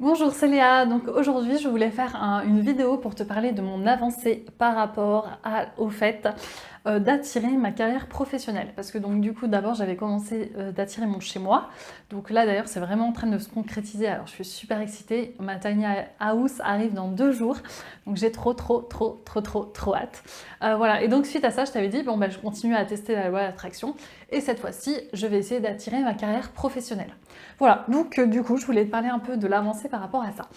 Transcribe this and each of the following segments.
Bonjour, c'est Léa. Donc aujourd'hui, je voulais faire une vidéo pour te parler de mon avancée par rapport au fait d'attirer ma carrière professionnelle. Parce que donc du coup, d'abord, j'avais commencé d'attirer mon chez moi. Donc là, d'ailleurs, c'est vraiment en train de se concrétiser. Alors, je suis super excitée. Ma tiny house arrive dans 2 jours. Donc j'ai trop hâte. Voilà. Et donc suite à ça, je t'avais dit, bon, bah, je continue à tester la loi d'attraction. Et cette fois-ci, je vais essayer d'attirer ma carrière professionnelle. Voilà, donc du coup, je voulais te parler un peu de l'avancée par rapport à ça.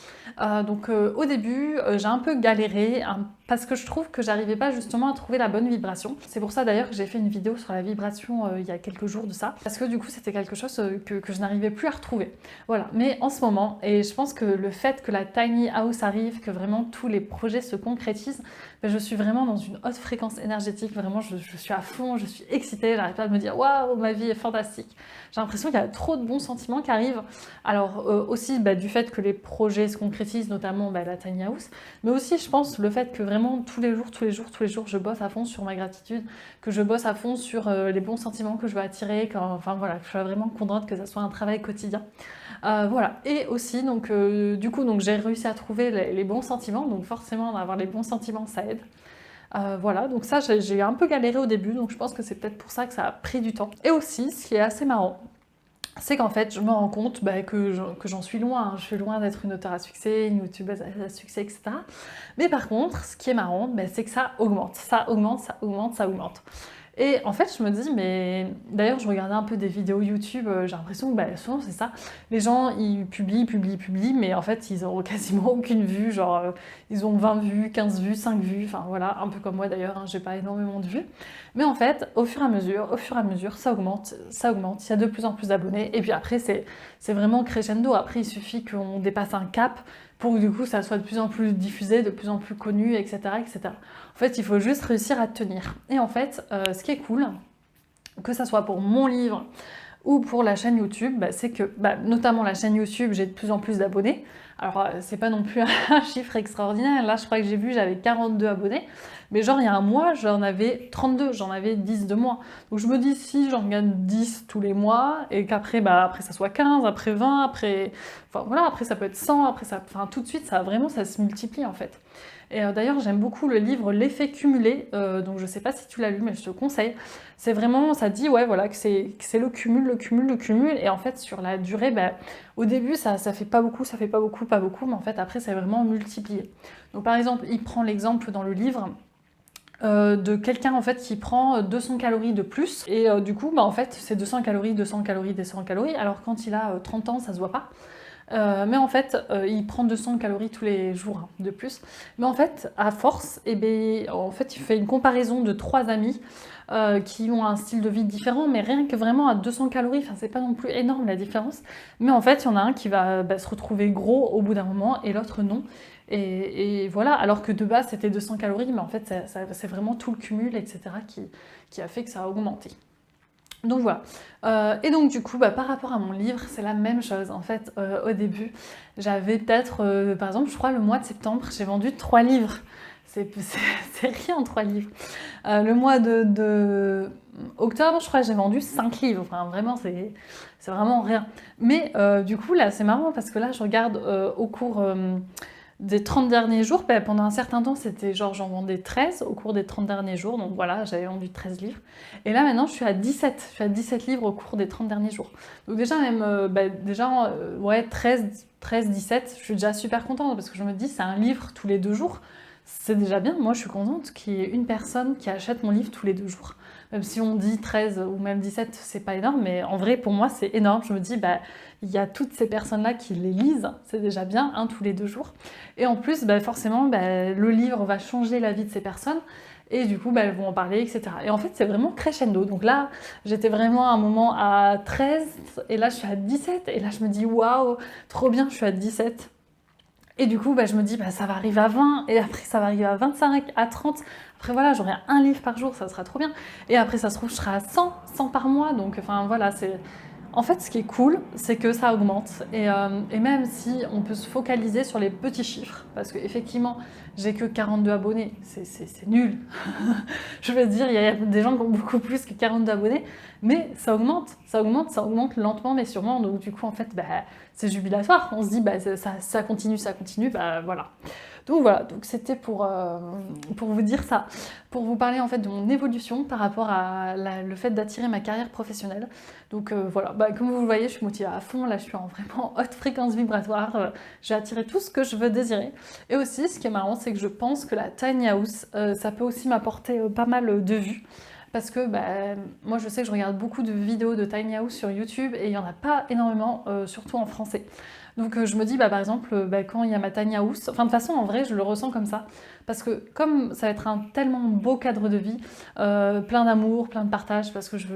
Au début, j'ai un peu galéré parce que je trouve que j'arrivais pas justement à trouver la bonne vibration. C'est pour ça d'ailleurs que j'ai fait une vidéo sur la vibration il y a quelques jours de ça, parce que du coup, c'était quelque chose que je n'arrivais plus à retrouver. Voilà, mais en ce moment, et je pense que le fait que la tiny house arrive, que vraiment tous les projets se concrétisent, ben, je suis vraiment dans une haute fréquence énergétique, vraiment je suis à fond, je suis excitée, j'arrête pas de me dire waouh, ma vie est fantastique. J'ai l'impression qu'il y a trop de bons sentiments qui arrivent. Alors aussi du fait que les projets se concrétisent, notamment la tiny house, mais aussi je pense le fait que vraiment tous les jours, je bosse à fond sur ma gratitude, que je bosse à fond sur les bons sentiments que je veux attirer, enfin voilà, que je sois vraiment contente que ça soit un travail quotidien. Voilà, et aussi du coup j'ai réussi à trouver les bons sentiments, donc forcément d'avoir les bons sentiments ça aide. Voilà, donc ça j'ai un peu galéré au début, donc je pense que c'est peut-être pour ça que ça a pris du temps. Et aussi, ce qui est assez marrant, c'est qu'en fait, je me rends compte que j'en suis loin. Je suis loin d'être une auteure à succès, une youtubeuse à succès, etc. Mais par contre, ce qui est marrant, c'est que ça augmente. Ça augmente, ça augmente, ça augmente. Et en fait, je me dis, mais d'ailleurs, je regardais un peu des vidéos YouTube, j'ai l'impression que souvent c'est ça. Les gens, ils publient, mais en fait, ils ont quasiment aucune vue. Genre, ils ont 20 vues, 15 vues, 5 vues, enfin voilà, un peu comme moi d'ailleurs, hein, j'ai pas énormément de vues. Mais en fait, au fur et à mesure, ça augmente, il y a de plus en plus d'abonnés. Et puis après, c'est vraiment crescendo. Après, il suffit qu'on dépasse un cap pour que du coup, ça soit de plus en plus diffusé, de plus en plus connu, etc., etc. En fait, il faut juste réussir à tenir. Et en fait, ce qui est cool, que ça soit pour mon livre ou pour la chaîne YouTube, c'est que, notamment la chaîne YouTube, j'ai de plus en plus d'abonnés. Alors, c'est pas non plus un chiffre extraordinaire. Là, je crois que j'ai vu, j'avais 42 abonnés. Mais genre, il y a un mois, j'en avais 32, j'en avais 10 de moins. Donc, je me dis, si j'en gagne 10 tous les mois, et qu'après, après, ça soit 15, après 20, après... Enfin, voilà, après, ça peut être 100, après, ça... Enfin, tout de suite, ça se multiplie, en fait. Et d'ailleurs, j'aime beaucoup le livre L'effet cumulé, donc je sais pas si tu l'as lu, mais je te conseille. C'est vraiment, ça dit, ouais, voilà, que c'est le cumul, et en fait, sur la durée, au début, ça fait pas beaucoup, pas beaucoup, mais en fait, après, c'est vraiment multiplié. Donc, par exemple, il prend l'exemple dans le livre de quelqu'un en fait qui prend 200 calories de plus et du coup en fait c'est 200 calories, 200 calories, 200 calories alors quand il a 30 ans ça se voit pas. Mais en fait, il prend 200 calories tous les jours de plus. Mais en fait, à force, en fait, il fait une comparaison de 3 amis qui ont un style de vie différent, mais rien que vraiment à 200 calories, enfin, c'est pas non plus énorme la différence. Mais en fait, il y en a un qui va se retrouver gros au bout d'un moment et l'autre non. Et voilà, alors que de base c'était 200 calories, mais en fait, c'est vraiment tout le cumul, etc., qui a fait que ça a augmenté. Donc voilà. Et donc du coup, par rapport à mon livre, c'est la même chose. En fait, au début, j'avais peut-être, par exemple, je crois le mois de septembre, j'ai vendu 3 livres. C'est rien, 3 livres. Le mois de octobre, je crois que j'ai vendu 5 livres. Enfin, vraiment, c'est vraiment rien. Mais du coup, là, c'est marrant parce que là, je regarde au cours des 30 derniers jours, pendant un certain temps, c'était genre j'en vendais 13 au cours des 30 derniers jours, donc voilà, j'avais vendu 13 livres. Et là maintenant, je suis à 17, je suis à 17 livres au cours des 30 derniers jours. Donc déjà même, ouais, 17, je suis déjà super contente parce que je me dis, c'est un livre tous les 2 jours, c'est déjà bien. Moi, je suis contente qu'il y ait une personne qui achète mon livre tous les 2 jours. Même si on dit 13 ou même 17, c'est pas énorme, mais en vrai, pour moi, c'est énorme. Je me dis, il y a toutes ces personnes-là qui les lisent, c'est déjà bien, tous les 2 jours. Et en plus, forcément, le livre va changer la vie de ces personnes. Et du coup, elles vont en parler, etc. Et en fait, c'est vraiment crescendo. Donc là, j'étais vraiment à un moment à 13, et là, je suis à 17. Et là, je me dis, waouh, trop bien, je suis à 17. Et du coup, je me dis, ça va arriver à 20, et après, ça va arriver à 25, à 30. Après, voilà, j'aurai un livre par jour, ça sera trop bien. Et après, ça se trouve, je serai à 100 par mois. Donc, enfin, voilà, c'est... En fait, ce qui est cool, c'est que ça augmente. Et même si on peut se focaliser sur les petits chiffres, parce qu'effectivement, j'ai que 42 abonnés, c'est nul. Je veux dire, il y a des gens qui ont beaucoup plus que 42 abonnés, mais ça augmente lentement mais sûrement. Donc du coup, en fait, c'est jubilatoire. On se dit, bah, ça continue, bah voilà. Donc voilà, donc c'était pour vous dire ça, pour vous parler en fait de mon évolution par rapport à le fait d'attirer ma carrière professionnelle. Donc voilà, bah, comme vous le voyez, je suis motivée à fond, là je suis en vraiment haute fréquence vibratoire, j'ai attiré tout ce que je veux désirer. Et aussi, ce qui est marrant, c'est que je pense que la tiny house, ça peut aussi m'apporter pas mal de vues. Parce que bah, moi je sais que je regarde beaucoup de vidéos de tiny house sur YouTube et il n'y en a pas énormément, surtout en français. Donc je me dis, bah, par exemple, bah, quand il y a ma tiny house, enfin de toute façon en vrai je le ressens comme ça, parce que comme ça va être un tellement beau cadre de vie, plein d'amour, plein de partage, parce que je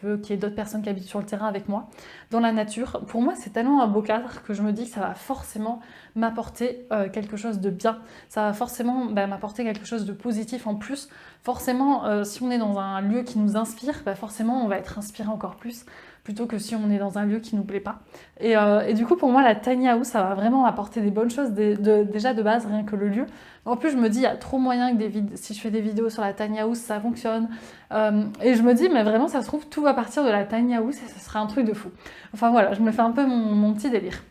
veux qu'il y ait d'autres personnes qui habitent sur le terrain avec moi, dans la nature, pour moi c'est tellement un beau cadre que je me dis que ça va forcément m'apporter quelque chose de bien, ça va forcément bah, m'apporter quelque chose de positif en plus. Forcément, si on est dans un lieu qui nous inspire, bah forcément on va être inspiré encore plus, plutôt que si on est dans un lieu qui nous plaît pas. Et du coup, pour moi, la tiny house, ça va vraiment apporter des bonnes choses, déjà de base, rien que le lieu. En plus, je me dis, il y a trop moyen que si je fais des vidéos sur la tiny house, ça fonctionne. Et je me dis, mais vraiment, ça se trouve, tout va partir de la tiny house et ça sera un truc de fou. Enfin voilà, je me fais un peu mon petit délire.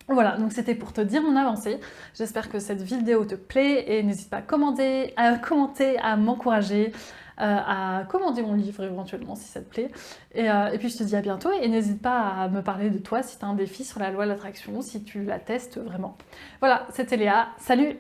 Voilà, donc c'était pour te dire mon avancée. J'espère que cette vidéo te plaît et n'hésite pas à commenter, à m'encourager, à commander mon livre éventuellement si ça te plaît. Et puis je te dis à bientôt et n'hésite pas à me parler de toi si tu as un défi sur la loi de l'attraction, si tu la testes vraiment. Voilà, c'était Léa, salut!